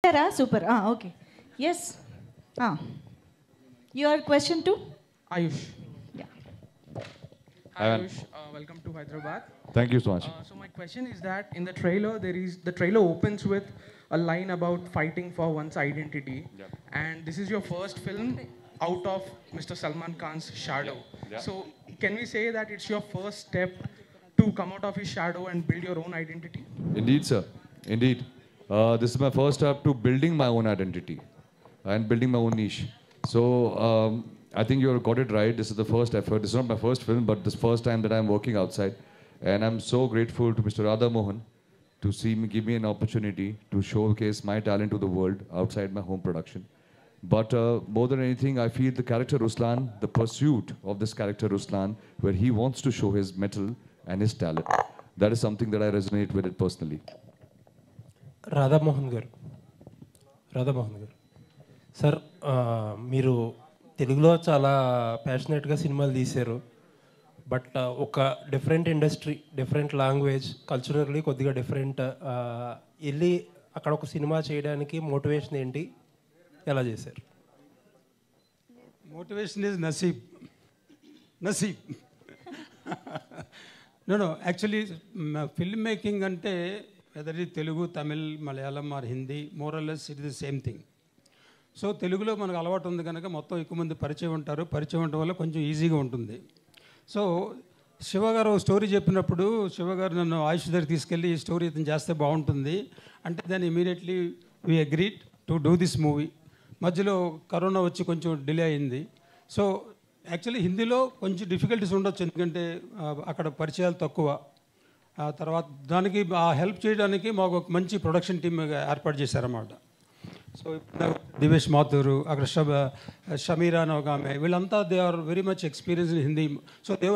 Super. Okay. Yes. Your question too? Ayush. Yeah. Hi Ayush, welcome to Hyderabad. Thank you so much. So my question is that in the trailer, the trailer opens with a line about fighting for one's identity, and this is your first film out of Mr. Salman Khan's shadow. So can we say that it's your first step to come out of his shadow and build your own identity? Indeed, sir. Indeed. This is my first step to building my own identity and building my own niche. So I think you got it right. This is the first effort. This is not my first film, but this first time that I'm working outside. And I'm so grateful to Mr. Radha Mohan to give me an opportunity to showcase my talent to the world outside my home production. But more than anything, I feel the character Ruslan, the pursuit of this character Ruslan, where he wants to show his mettle and his talent. That is something that I resonate with it personally. Radha Mohan గారు sir, మీరు తెలుగులో చాలా ప్యాషనెట్గా సినిమాలు తీశారు. But ఒక different industry, different language, culturally కొద్దిగా different, వెళ్ళి అక్కడ ఒక సినిమా చేయడానికి మోటివేషన్ ఏంటి, ఎలా చేశారు? Motivation is Naseeb. No, actually, filmmaking ante, whether it is Telugu, Tamil, Malayalam or Hindi, more or less it is the same thing. So తెలుగులో మనకు అలవాటు ఉంది కనుక మొత్తం ఎక్కువ మంది పరిచయం ఉంటారు. పరిచయం ఉండడం వల్ల కొంచెం ఈజీగా ఉంటుంది. సో శివగారు స్టోరీ చెప్పినప్పుడు శివగారు నన్ను ఆయుష్ దగ్గర తీసుకెళ్ళి ఈ స్టోరీ ఇతను చేస్తే బాగుంటుంది అంటే దాన్ని immediately we agreed to do this movie. మధ్యలో కరోనా వచ్చి కొంచెం డిలే అయింది. సో యాక్చువల్లీ హిందీలో కొంచెం డిఫికల్టీస్ ఉండొచ్చు, ఎందుకంటే అక్కడ పరిచయాలు తక్కువ. తర్వాత దానికి హెల్ప్ చేయడానికి మాకు ఒక మంచి ప్రొడక్షన్ టీమ్ ఏర్పాటు చేశారన్నమాట. సో దివేష్ మాథూరు, అక్కడ షమీరా అని ఒక ఆమె, వీళ్ళంతా they are very much experience in Hindi. So they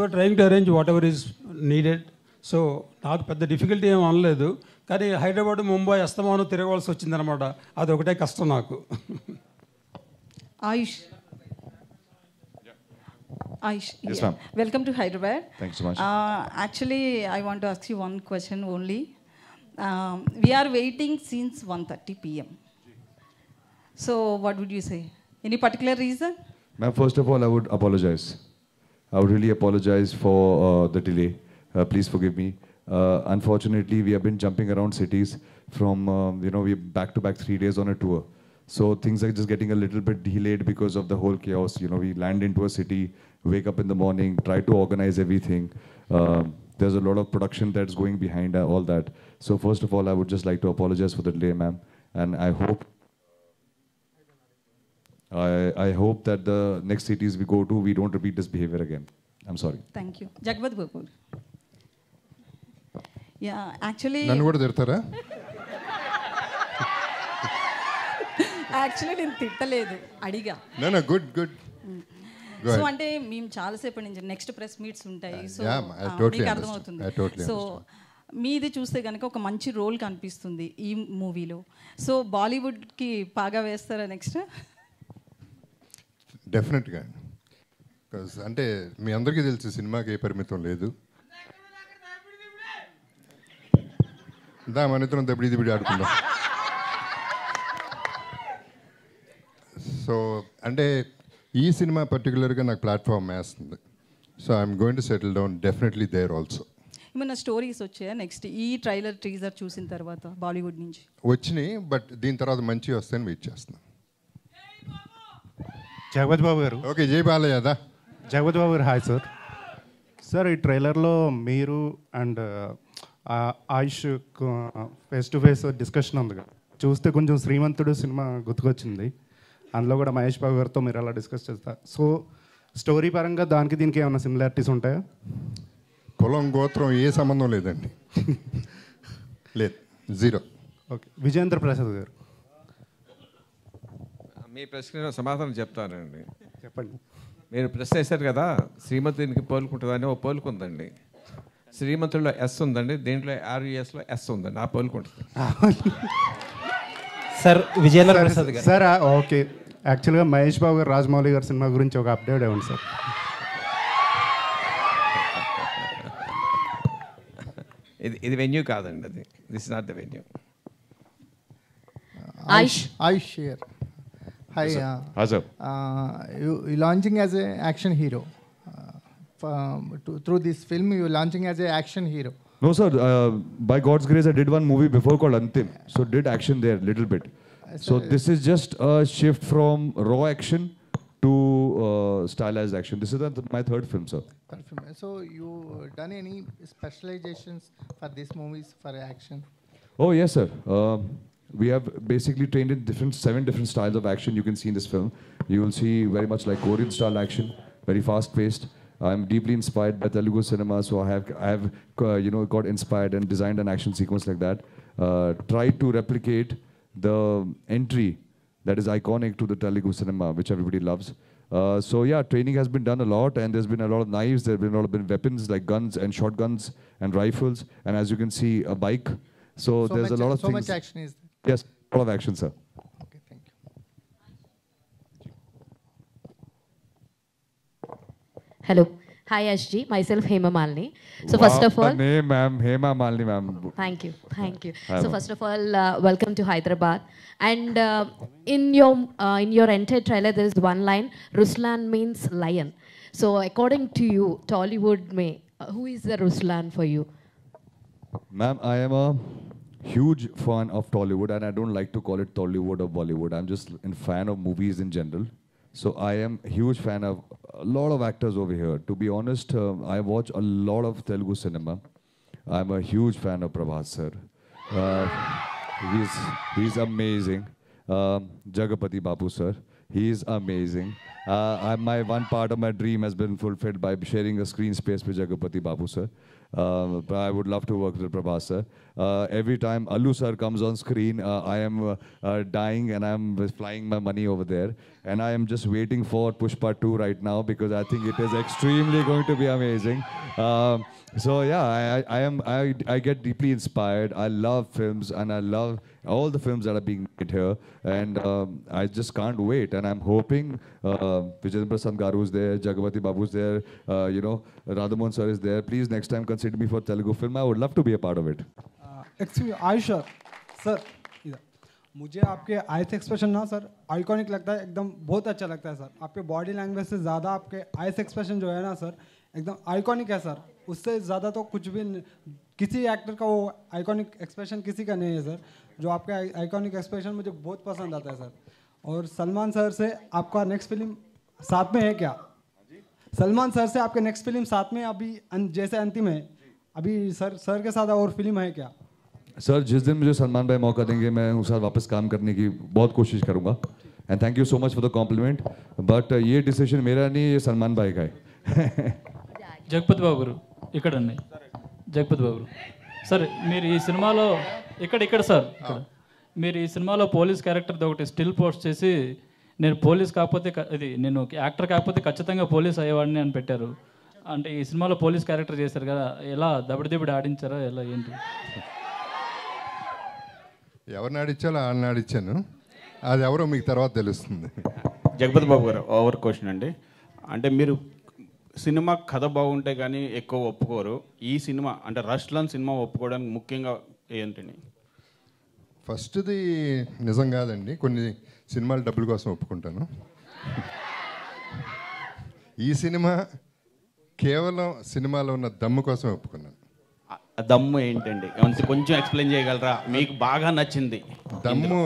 were trying to arrange whatever is needed. So నాకు పెద్ద డిఫికల్టీ ఏం అనలేదు, కానీ హైదరాబాద్, ముంబై అస్తమానం తిరగవలసి వచ్చిందనమాట. అది ఒకటే కష్టం నాకు. Ayush. Yes, ma'am. Welcome to Hyderabad. Thanks so much. Actually, I want to ask you one question only. We are waiting since 1:30 p.m. So, what would you say? Any particular reason? Ma'am, first of all, I would apologize. I would really apologize for the delay. Please forgive me. Unfortunately, we have been jumping around cities from, we're back-to-back 3 days on a tour. So things are just getting a little bit delayed because of the whole chaos. We land into a city, wake up in the morning, try to organize everything. There's a lot of production that's going behind all that. So first of all, I would just like to apologize for the delay, ma'am. And I hope that the next cities we go to, we don't repeat this behavior again. I'm sorry. Thank you. Jagvat Gopur. Yeah, actually... నన్ను కూడా తిడతారా? Actually నేను తిట్టలేదు, అడిగా. Good. So అంటే మేము చాలాసేపటి నుంచి next press meets ఉంటాయి, సో మీకు అర్థమవుతుంది. సో మీది చూస్తే కనుక ఒక మంచి రోల్ కనిపిస్తుంది ఈ మూవీలో. సో బాలీవుడ్కి పాగా వేస్తారా నెక్స్ట్? డెఫినెట్గా. అంటే మీ అందరికీ తెలుసు సినిమాకి ఏ పరిమితం లేదు. మన ఇద్దరం దబిడి ఆడుకుందాం. సో అంటే ఈ సినిమా పర్టికులర్గా నాకు ప్లాట్ఫామ్ వేస్తుంది. So I'm going to settle down definitely there also. ఏమైనా స్టోరీస్ వచ్చాయా నెక్స్ట్ ఈ ట్రైలర్ టీజర్ చూసిన తర్వాత బాలీవుడ్ నుంచి? వచ్చినాయి, బట్ దీని తర్వాత మంచి వస్తాయని వెయిట్ చేస్తున్నాను. జగపతి బాబు గారు. ఓకే, జై బాలయ్యదా. జగపతి బాబు గారు, హాయ్ సార్. సార్, ఈ ట్రైలర్లో మీరు and Ayush face to face discussion ఉంది కదా, చూస్తే కొంచెం శ్రీమంతుడు సినిమా గుర్తుకొచ్చింది. అందులో కూడా మహేష్ బాబు గారితో మీరు అలా డిస్కస్ చేస్తారు. సో స్టోరీ పరంగా దానికి దీనికి ఏమైనా సిమిలారిటీస్ ఉంటాయా? కులం గోత్రం ఏ సంబంధం లేదండి. లేదు, జీరో. ఓకే, విజయేంద్ర ప్రసాద్ గారు. మీ ప్రశ్న సమాధానం చెప్తానండి. చెప్పండి. మీరు ప్రశ్న వేశారు కదా, శ్రీమంతునికి పోలుకుంటుందని ఓ పోలుకుందండి. శ్రీమంతుల్లో ఎస్ ఉందండి, దీంట్లో ఆర్యుఎస్లో ఎస్ ఉందండి, ఆ పోలుకుంటుంది. సార్, విజయేంద్ర ప్రసాద్ గారు. సార్ ఓకే, యాక్చువల్గా మహేష్ బాబు గారు రాజమౌళి గారి సినిమా గురించి ఒక అప్డేట్ ఇవ్వండి సార్. ఇది వెన్యూ కాదండి, అది this is not the venue. Aish here. Hi. Hi, sir. You launching as an action hero. Through this film, you launching as an action hero. No, sir. By God's grace, I did one movie before called Antim. So did action there a little bit. So this is just a shift from raw action to stylized action. This is my third film, sir. So you done any specializations for these movies for action? Oh yes, sir. We have basically trained in 7 different styles of action you can see in this film. You will see very much like Korean style action, very fast paced. I'm deeply inspired by Telugu cinema, so I have got inspired and designed an action sequence like that. Tried to replicate the entry that is iconic to the Telugu cinema, which everybody loves. So yeah, training has been done a lot, and there's been a lot of knives, there's been a lot of weapons like guns and shotguns and rifles, and as you can see, a bike. So there's a lot of things. So much action is there. Yes, a lot of action, sir. Okay, thank you. Hello. Hi, SG. Myself, Hema Malini. So Wow, first of all, the name, ma'am, Hema Malini, ma'am. thank you. Hi, So ma'am. first of all, welcome to Hyderabad. And in your entire trailer, there is one line: Ruslan means lion. So according to you, Tollywood who is the Ruslan for you? Ma'am, I am a huge fan of Tollywood, and I don't like to call it Tollywood or Bollywood. I'm just a fan of movies in general. So I am a huge fan of a lot of actors over here. To be honest, I watch a lot of Telugu cinema. I'm a huge fan of Prabhas sir. He's amazing. Jagapati Babu sir, he's amazing. One part of my dream has been fulfilled by sharing a screen space with Jagapati Babu sir. But I would love to work with Prabhas sir. Every time Allu sir comes on screen, I am dying and I'm flying my money over there. And I am just waiting for Pushpa 2 right now because I think it is extremely going to be amazing. So yeah, I get deeply inspired. I love films and I love all the films that are being made here. And I just can't wait. And I'm hoping Vijayendra Prasad Garu is there, Jagapati Babu is there, Radhamohan sir is there. Please next time consider me for Telugu film. I would love to be a part of it. Excuse Ayush sir इधर मुझे आपके ice expression ना sir iconic लगता है, एकदम बहुत अच्छा लगता है सर. आपके बॉडी लैंग्वेज से ज़्यादा आपके आइस एक्सप्रेशन जो है ना सर एकदम आइकॉनिक है सर. उससे ज़्यादा तो कुछ भी किसी एक्टर का वो आइकॉनिक एक्सप्रेशन किसी का नहीं है सर. जो आपका आइकॉनिक एक्सप्रेशन मुझे बहुत पसंद आता है सर. और सलमान सर से आपका नेक्स्ट फिल्म साथ में है क्या? सलमान सर से आपके नेक्स्ट फिल्म साथ में अभी जैसे अंतिम है अभी सर के साथ और फिल्म है क्या? सर जिस दिन मुझे सलमान भाई मौका देंगे मैं उनके साथ वापस काम करने की बहुत कोशिश करूंगा. And thank you so much for the compliment. But ये डिसीजन मेरा नहीं, ये सलमान भाई का है. జగపతి బాబు గారు ఇక్కడండి. జగపతి బాబు సార్, మీరు ఈ సినిమాలో ఇక్కడ సార్ మీరు ఈ సినిమాలో పోలీస్ క్యారెక్టర్ది ఒకటి స్టిల్ పోస్ట్ చేసి నేను పోలీస్ కాకపోతే నేను యాక్టర్ కాకపోతే ఖచ్చితంగా పోలీస్ అయ్యేవాడిని అని పెట్టారు. అంటే ఈ సినిమాలో పోలీస్ క్యారెక్టర్ చేశారు కదా, ఎలా దబిడి ఆడించారా, ఎలా ఏంటి? ఎవరిని ఆడిచ్చాలో వాళ్ళని ఆడిచ్చాను, అది ఎవరో మీకు తర్వాత తెలుస్తుంది. జగపతి బాబు గారు ఓవర్ క్వశ్చన్ అండి. అంటే మీరు సినిమా కథ బాగుంటే కానీ ఎక్కువ ఒప్పుకోరు. ఈ సినిమా అంటే రష్లాన్ సినిమా ఒప్పుకోవడానికి ముఖ్యంగా ఏంటండి? ఫస్ట్ది నిజం కాదండి, కొన్ని సినిమాలు డబ్బుల కోసం ఒప్పుకుంటాను. ఈ సినిమా కేవలం సినిమాలో ఉన్న దమ్ము కోసం ఒప్పుకున్నాను. దమ్ము ఏంటండి కొంచెం ఎక్స్ప్లెయిన్ చేయగలరా? మీకు బాగా నచ్చింది దమ్ము.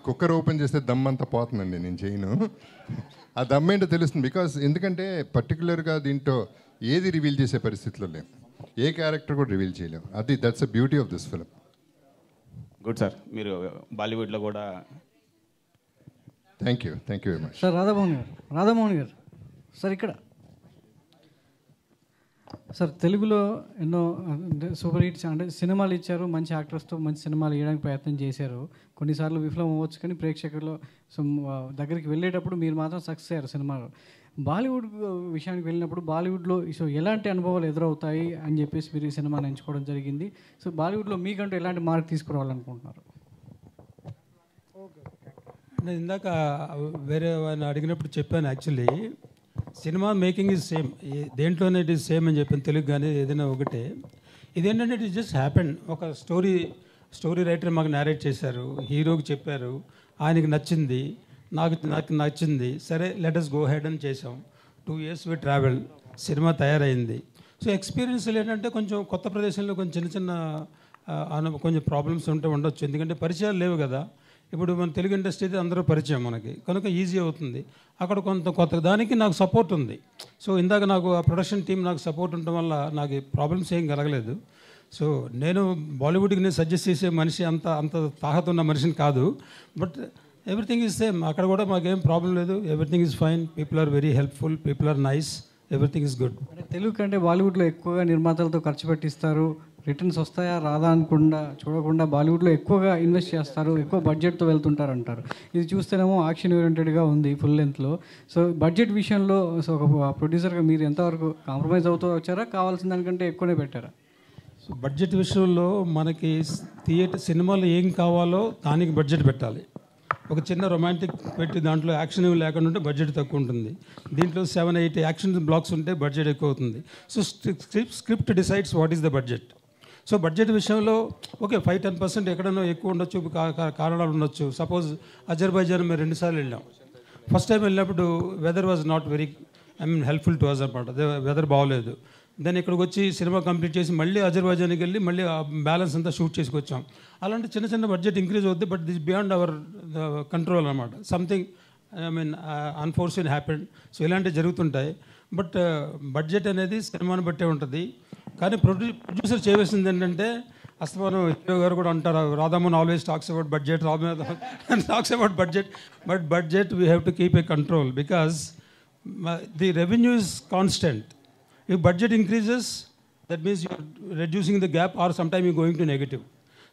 కుక్కర్ ఓపెన్ చేస్తే దమ్ అంతా పోతుందండి, నేను చేయను. ఆ దమ్ ఏంటో తెలుస్తుంది. ఎందుకంటే పర్టికులర్గా దీంట్లో ఏది రివీల్ చేసే పరిస్థితిలో లేము, ఏ క్యారెక్టర్ కూడా రివీల్ చేయలేము. That's the beauty of this film. Good sir. మీరు బాలీవుడ్లో కూడా thank you very much. Sir Radha Mohan గారు సార్ ఇక్కడ సార్ తెలుగులో ఎన్నో సూపర్ హిట్స్ అంటే సినిమాలు ఇచ్చారు, మంచి యాక్టర్స్తో మంచి సినిమాలు ఇవ్వడానికి ప్రయత్నం చేశారు. కొన్నిసార్లు విఫలం అవ్వచ్చు, కానీ ప్రేక్షకుల్లో దగ్గరికి వెళ్ళేటప్పుడు మీరు మాత్రం సక్సెస్ అయ్యారు సినిమాలో. బాలీవుడ్ విషయానికి వెళ్ళినప్పుడు బాలీవుడ్లో సో ఎలాంటి అనుభవాలు ఎదురవుతాయి అని చెప్పేసి మీరు ఈ సినిమాని ఎంచుకోవడం జరిగింది. సో బాలీవుడ్లో మీకంటూ ఎలాంటి మార్క్ తీసుకురావాలనుకుంటున్నారు? నేను ఇందాక వేరే వాడిని అడిగినప్పుడు చెప్పాను, actually cinema making is same, దేంట్లోనే ఇట్ ఈజ్ సేమ్ అని చెప్పాను, తెలుగు కానీ ఏదైనా ఒకటే. ఇదేంటంటే ఇట్ జస్ట్ హ్యాపెన్. ఒక స్టోరీ రైటర్ మాకు నేరేట్ చేశారు, హీరోకి చెప్పారు, ఆయనకి నచ్చింది, నాకు నచ్చింది, సరే లెట్ us గో హెడ్ అని చేసాం. 2 years వి ట్రావెల్, సినిమా తయారైంది. సో ఎక్స్పీరియన్స్లు ఏంటంటే కొంచెం కొత్త ప్రదేశంలో కొంచెం చిన్న కొంచెం ప్రాబ్లమ్స్ ఉండొచ్చు, ఎందుకంటే పరిచయాలు లేవు కదా. ఇప్పుడు మన తెలుగు ఇండస్ట్రీ అందరూ పరిచయం మనకి, కనుక ఈజీ అవుతుంది. అక్కడ కొత్త దానికి నాకు సపోర్ట్ ఉంది. సో ఇందాక నాకు ఆ ప్రొడక్షన్ టీం నాకు సపోర్ట్ ఉండటం వల్ల నాకు ప్రాబ్లమ్స్ ఏం కలగలేదు. సో నేను బాలీవుడ్కి నేను సజెస్ట్ చేసే మనిషి అంత తాహత ఉన్న మనిషిని కాదు. But everything is same. అక్కడ కూడా మాకేం ప్రాబ్లం లేదు. Everything is fine. People are very helpful, people are nice, everything is good. అంటే తెలుగు కంటే బాలీవుడ్లో ఎక్కువగా నిర్మాతలతో ఖర్చు పెట్టిస్తారు, రిటర్న్స్ వస్తాయా రాదా అనుకుండా చూడకుండా బాలీవుడ్లో ఎక్కువగా ఇన్వెస్ట్ చేస్తారు, ఎక్కువ బడ్జెట్తో వెళ్తుంటారు అంటారు. ఇది చూస్తేనేమో యాక్షన్ ఓరియంటెడ్గా ఉంది ఫుల్ లెంత్లో. సో బడ్జెట్ విషయంలో సో ఒక ప్రొడ్యూసర్గా మీరు ఎంతవరకు కాంప్రమైజ్ అవుతూ వచ్చారా, కావాల్సిన దానికంటే ఎక్కువనే పెట్టారా? సో బడ్జెట్ విషయంలో మనకి సినిమాలో ఏం కావాలో దానికి బడ్జెట్ పెట్టాలి. ఒక చిన్న రొమాంటిక్ పెట్టి దాంట్లో యాక్షన్ ఏమి లేకుండా ఉంటే బడ్జెట్ తక్కువ ఉంటుంది. దీంట్లో 7-8 యాక్షన్ బ్లాక్స్ ఉంటే బడ్జెట్ ఎక్కువ అవుతుంది. So script decides what is the budget. So budget విషయంలో ఓకే 5-10% ఎక్కడైనా ఎక్కువ ఉండొచ్చు, కారణాలు ఉండొచ్చు. సపోజ్ అజర్బైజాన్ మేము 2 సార్లు వెళ్ళాం. ఫస్ట్ టైం వెళ్ళినప్పుడు weather was not very helpful to us అనమాట. వెదర్ బాగోలేదు. దెన్ ఇక్కడికి వచ్చి సినిమా కంప్లీట్ చేసి మళ్ళీ అజర్బైజాన్కి వెళ్ళి మళ్ళీ బ్యాలెన్స్ అంతా షూట్ చేసుకొచ్చాం. అలాంటి చిన్న బడ్జెట్ ఇంక్రీజ్ అవుద్ది, but this beyond our control అనమాట. Something unforced happen. సో ఇలాంటివి జరుగుతుంటాయి. బట్ బడ్జెట్ అనేది సినిమాని బట్టే ఉంటుంది. కానీ ప్రొడ్యూసర్ చేయవలసింది ఏంటంటే, అస్తమానం హీరో గారు కూడా అంటారు, Radha Mohan always talks about budget, talks about budget, but budget we have to keep a control because the revenue is constant. If budget increases, that means you're reducing the gap or sometime you're going to negative.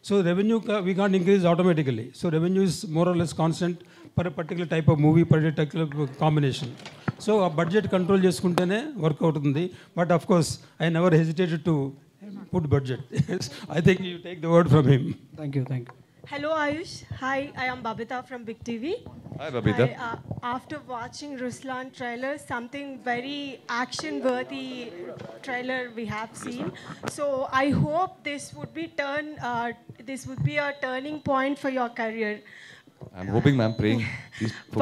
So revenue, we can't increase automatically. So revenue is more or less constant per a particular type of movie, per a particular combination. So a budget control చేసుకుంటేనే work అవుతుంది. But of course, I never hesitated to put budget. I think you take the word from him. Thank you. Hello Ayush. Hi, I am Babita from Big TV. Hi Babita. After watching Ruslan trailer, something very action-worthy trailer we have seen. So I hope this would be a turning point for your career. I'm hoping, ma'am, praying.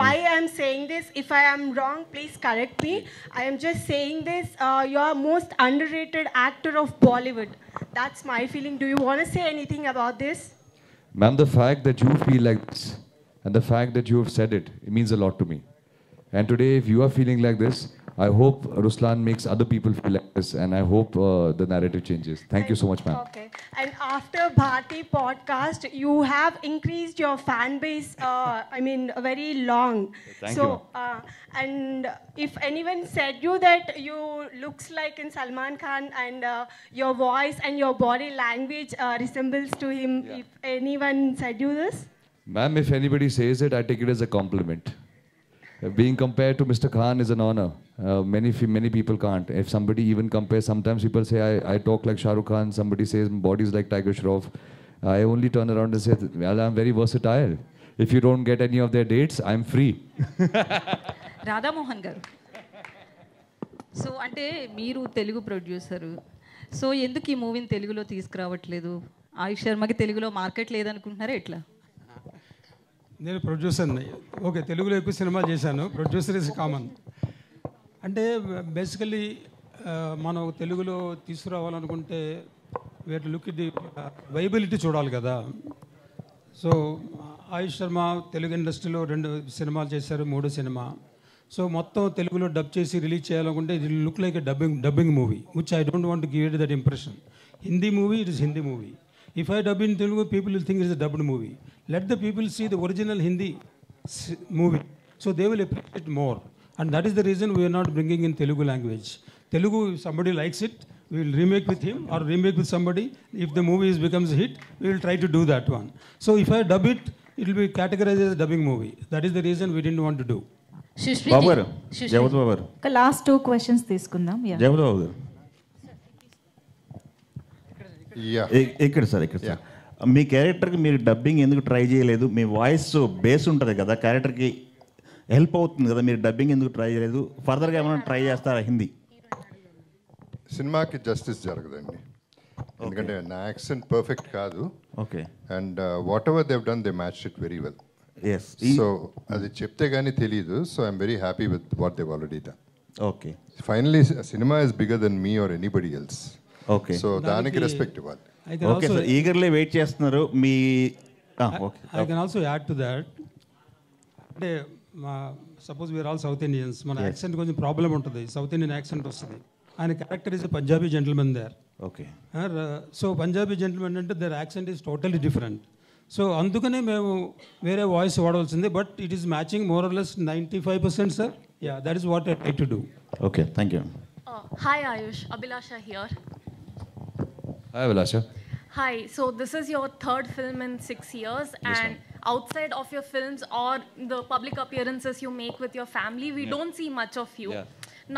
Why I'm saying this, if I am wrong, please correct me. I am just saying this, you are most underrated actor of Bollywood. That's my feeling. Do you want to say anything about this? Ma'am, the fact that you feel like this and the fact that you have said it means a lot to me. And today, if you are feeling like this, I hope Ruslan makes other people feel like this, and I hope the narrative changes. Thank you so much, ma'am. Okay. And after Bharti podcast, you have increased your fan base, very long. Thank so, you. And if anyone said you that you looks like in Salman Khan and your voice and your body language resembles to him, if anyone said you this? Ma'am, if anybody says it, I take it as a compliment. Being compared to Mr. Khan is an honor. Many people can't. If somebody even compares, sometimes people say I talk like Shah Rukh Khan, somebody says bodies like Tiger Shroff. I only turn around and say, well, I'm very versatile. If you don't get any of their dates, I'm free. Radha Mohan గారు, so అంటే మీరు Telugu producer, so ఎందుకు ఈ మూవీని తెలుగులో తీసుకురావట్లేదు? ఆయుష్ శర్మకి తెలుగులో market లేదనుకుంటున్నారా ఎట్లా? నేను ప్రొడ్యూసర్ని. ఓకే, తెలుగులో ఎక్కువ సినిమా చేశాను. Producer is common. అంటే బేసికలీ మనం తెలుగులో తీసుకురావాలనుకుంటే where look it the viability చూడాలి కదా. సో ఆయుష్ శర్మ తెలుగు ఇండస్ట్రీలో 2 సినిమాలు చేశారు, 3 సినిమా. సో మొత్తం తెలుగులో డబ్ చేసి రిలీజ్ చేయాలనుకుంటే it look like a dubbing movie, which I don't want to give it that impression. Hindi movie, it is Hindi movie. If I dub in Telugu, people will think it is a dubbed movie. Let the people see the original Hindi movie, so they will appreciate more. And that is the reason we are not bringing in Telugu language. Telugu, if somebody likes it, we will remake with him or remake with somebody. If the movie becomes a hit, we will try to do that one. So if I dub it, it will be categorized as a dubbing movie. That is the reason we didn't want to do. బాబు గారు, జగపతి బాబు గారు, last 2 questions తీసుకుందాం. జగపతి బాబు గారు, ఇక్కడ sir మీ క్యారెక్టర్కి మీరు dubbing ఎందుకు try చేయలేదు? మీ voice base ఉంటుంది కదా, క్యారెక్టర్కి హెల్ప్ అవుతుంది కదా, మీరు డబ్బింగ్ ఎందుకు ట్రై చేయలేదు? ఫర్దర్గా ఏమైనా ట్రై చేస్తారా హిందీ? సినిమాకి జస్టిస్ జరగదండి. ఎందుకంటే నా యాక్సెంట్ పర్ఫెక్ట్ కాదు. Okay. And whatever they've done they match it very well. Yes. So అది చెప్తే కానీ తెలియదు. So I'm very happy with what they've already done. Okay. Finally cinema is bigger than me or anybody else. Okay. So దానికి respect ఇవ్వాలి. Okay sir, eagerly wait చేస్తున్నారు మీ. I can also add to that. అంటే మా suppose we are all south Indians, మన accent కొంచెం problem ఉంటుంది, south Indian accent వస్తుంది. ఆయన character is Punjabi gentlemen there. Okay. So Punjabi gentlemen అంటే their accent is totally different. So అందుకనే మేము వేరే వాయిస్ వాడవలసింది. But it is matching more or less 95%, sir. Ya, that is what I try to do. Okay, thank you. Hi Ayush, Abhilasha here. Hi Abhilasha. Hi, so this is your third film in 6 years, and outside of your films or the public appearances you make with your family, we don't see much of you.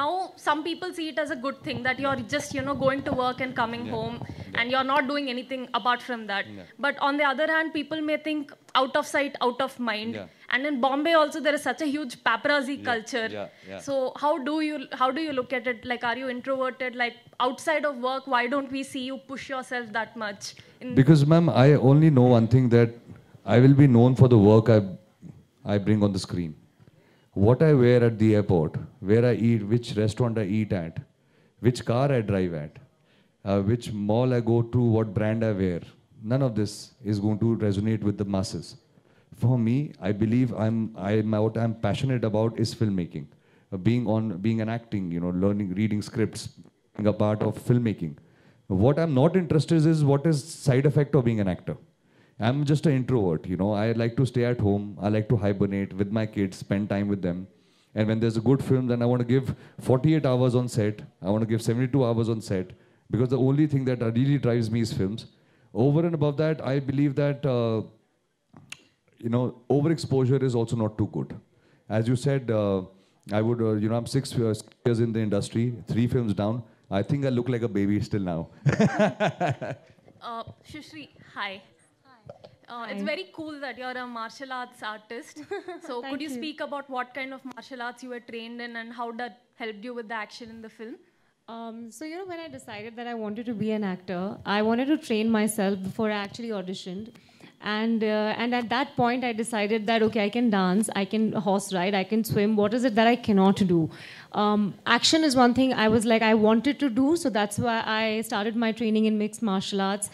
Now, some people see it as a good thing that you're just, going to work and coming home, and you're not doing anything apart from that. But on the other hand, people may think out of sight, out of mind. And in Bombay also, there is such a huge paparazzi culture. So how do you look at it? Like, are you introverted? Like, outside of work, why don't we see you push yourself that much? Because, ma'am, I only know one thing, that I will be known for the work I bring on the screen. What I wear at the airport, where I eat, which restaurant I eat at, which car I drive at, which mall I go to, what brand I wear. None of this is going to resonate with the masses. For me, I believe what I'm passionate about is filmmaking, being an acting, learning, reading scripts, being a part of filmmaking. What I'm not interested in is what is side effect of being an actor. I'm just an introvert, I like to stay at home. I like to hibernate with my kids, spend time with them. And when there's a good film, then I want to give 48 hours on set. I want to give 72 hours on set, because the only thing that really drives me is films. Over and above that, I believe that, overexposure is also not too good. As you said, I'm 6 years in the industry, 3 films down. I think I look like a baby still now. Shushri, hi. It's very cool that you're a martial arts artist. So could you speak about what kind of martial arts you were trained in and how that helped you with the action in the film? So when I decided that I wanted to be an actor, I wanted to train myself before I actually auditioned. And at that point, I decided that, okay, I can dance, I can horse ride, I can swim. What is it that I cannot do? Action is one thing I was like, I wanted to do. So that's why I started my training in mixed martial arts.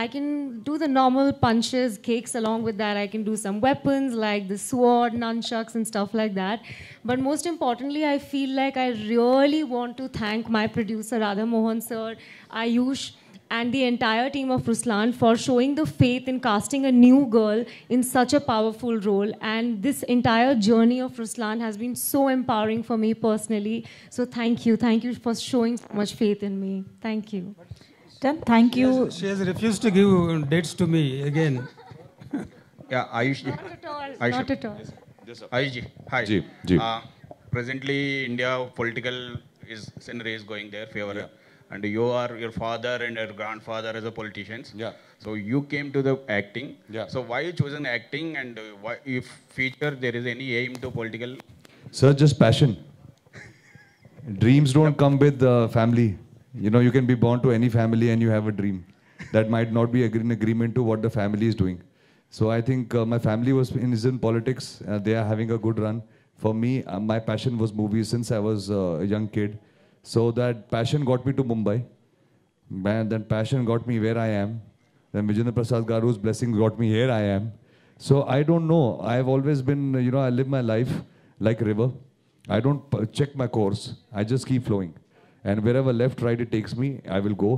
I can do the normal punches, kicks. Along with that, I can do some weapons like the sword, nunchucks and stuff like that. But most importantly, I feel like I really want to thank my producer, Radha Mohan sir, Ayush, and the entire team of Ruslan for showing the faith in casting a new girl in such a powerful role. And this entire journey of Ruslan has been so empowering for me personally. So thank you for showing so much faith in me. Thank you. Done. Thank you. She has refused to give dates to me again. Yeah, Ayush. Not at all. Ayush. Not at all. Ayush ji, hi. Ji. Presently, India political scenery is going their favor. And your father and your grandfather as a politicians. So you came to the acting. So why you chosen acting, and why, if future there is any aim to political? Sir, just passion. Dreams don't come with family. You can be born to any family and you have a dream that might not be in agreement to what the family is doing. So I think my family is in politics. They are having a good run. For me, my passion was movies since I was a young kid. So that passion got me to Mumbai. And that passion got me where I am. Then Vijayendra Prasad Garu's blessing got me here I am. So I don't know. I've always been, I live my life like a river. I don't check my course. I just keep flowing. And wherever left, right it takes me, I will go.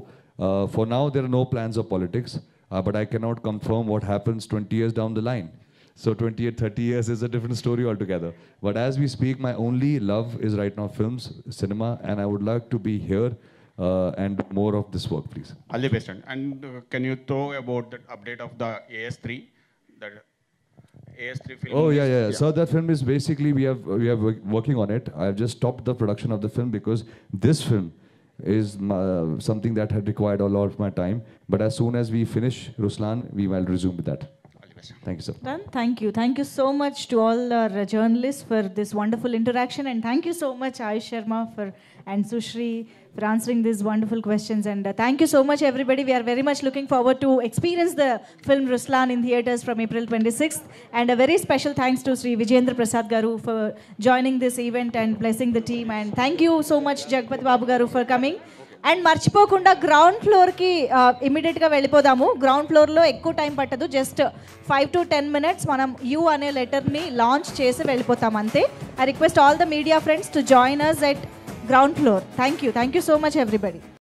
For now, there are no plans of politics. But I cannot confirm what happens 20 years down the line. So 28, 30 years is a different story altogether. But as we speak, my only love is right now films, cinema, and I would like to be here and do more of this work, please. All the best. And can you throw about the update of the AS3? That AS3 film. Oh yeah. So that film is basically we are working on it. I've just stopped the production of the film because this film is something that had required a lot of my time. But as soon as we finish Ruslan, we will resume with that. question. Thank you, sir. Done. Thank you so much to all our journalists for this wonderful interaction, and thank you so much Ayush Sharma and Sushri for answering these wonderful questions, and thank you so much everybody. We are very much looking forward to experience the film Ruslan in theaters from April 26th, and a very special thanks to Sri Vijayendra Prasad Garu for joining this event and blessing the team, and thank you so much Jagpati Babu Garu for coming. And మర్చిపోకుండా ground ఫ్లోర్కి ఇమీడియట్గా వెళ్ళిపోదాము. Ground ఫ్లోర్లో ఎక్కువ time పట్టదు, just 5 to 10 minutes మనం U అనే లెటర్ని లాంచ్ చేసి వెళ్ళిపోతాం అంతే. I request all the media friends to join us at ground floor. Thank you so much everybody.